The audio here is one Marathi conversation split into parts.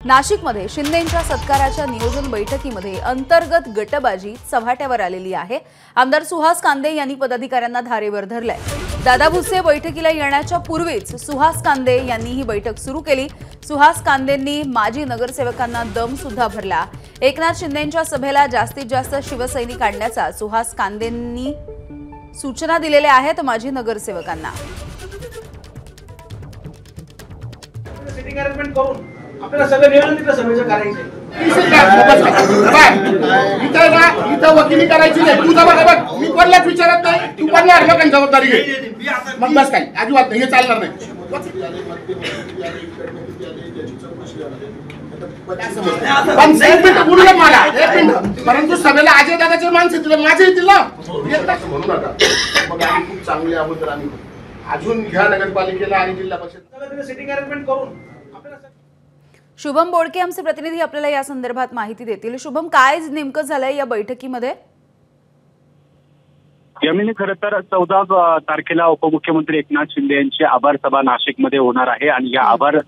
नाशिकमध्ये शिंदेंच्या सत्काराच्या नियोजन बैठकीमध्ये अंतर्गत गटबाजी चव्हाट्यावर आलेली आहे। आमदार सुहास कांदे यांनी पदाधिकाऱ्यांना धारेवर धरलंय। दादा भुसे बैठकीला येण्याच्या पूर्वीच सुहास कांदे यांनी ही बैठक सुरू केली। सुहास कांदेंनी माजी नगरसेवकांना दम सुद्धा भरला। एकनाथ शिंदेंच्या सभेला जास्तीत जास्त शिवसैनिक आणण्याचा सुहास कांदेंनी सूचना दिलेल्या आहेत माजी नगरसेवकांना। सिटिंग अरेंजमेंट करून आपल्याला सगळं नियोजन तिथं सभेचं करायचं इथं वकिली करायची नाही। तू बघ बघ मी कोणालाच विचारत नाही, तू कोणाला लोकांची जबाबदारी घे। मग बस काय अजिबात नाही, हे चालणार नाही। पण एक मिनिट बोलू नका मला, एक मिनिट। परंतु सभेला अजय दादाचे माणसं येतील, माझे येतील ना, म्हणू नका। मग आम्ही खूप चांगले आहोत, तर आम्ही अजून घ्या नगरपालिकेला आणि जिल्हा परिषद सिटिंग अरेंजमेंट करून। शुभम बोडके आमचे प्रतिनिधी आपल्याला या संदर्भात माहिती देतील। शुभम, काय नेमकं झालंय या बैठकीमध्ये? यामिनी खरं तर 14 तारखेला उपमुख्यमंत्री एकनाथ शिंदे यांची आभार सभा नाशिकमध्ये होणार आहे आणि या आभार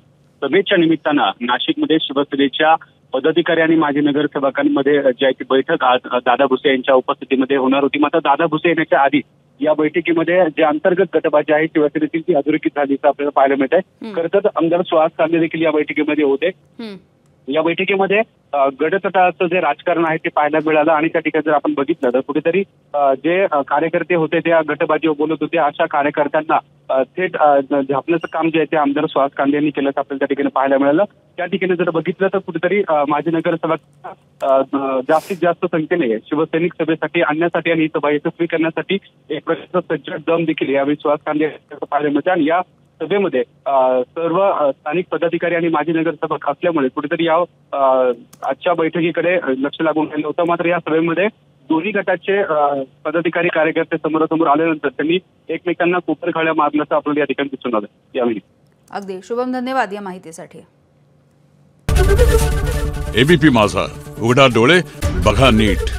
सभेच्या निमित्तानं नाशिकमध्ये शिवसेनेच्या पदाधिकारी आणि माजी नगरसेवकांमध्ये जी आहे ती बैठक आज दादा भुसे यांच्या उपस्थितीमध्ये होणार होती। मात्र दादा भुसे येण्याच्या आधी या बैठकीमध्ये जे अंतर्गत गटबाजी आहे शिवसेनेतील ती अधोरेखित झाल्याचं आपल्याला पाहायला मिळत आहे। खरं तर आमदार सुहास कांदे देखील या बैठकीमध्ये होते। या बैठकीमध्ये गटतटाचं जे राजकारण आहे ते पाहायला मिळालं आणि त्या ठिकाणी जर आपण बघितलं तर कुठेतरी जे कार्यकर्ते होते त्या गटबाजीवर बोलत होते, अशा कार्यकर्त्यांना थेट झापण्याचं काम जे आहे ते आमदार सुहास कांदे यांनी केलं आपल्याला त्या ठिकाणी पाहायला मिळालं। त्या ठिकाणी जर बघितलं तर कुठेतरी माजी नगरसेवक जास्तीत जास्त संख्येने शिवसैनिक सभेसाठी आणण्यासाठी आणि सभा यशस्वी करण्यासाठी एक प्रकारचा सज्जड दम देखील यावेळी सुहास कांदे यांनी पाहायला मिळतं आणि या सभेमध्ये सर्व स्थानिक पदाधिकारी आणि माजी नगरसेवक असल्यामुळे कुठेतरी या आजच्या बैठकीकडे लक्ष लागून राहिलं होतं। मात्र या सभेमध्ये दोन्ही गटाचे पदाधिकारी कार्यकर्ते समोरासमोर आल्यानंतर त्यांनी एकमेकांना कुपरखाळ्या मारल्याचं आपल्याला या ठिकाणी दिसून आलं। यावेळी अगदी शुभम, धन्यवाद या माहितीसाठी। एबीपी माझा, उघडा डोळे बघा नीट।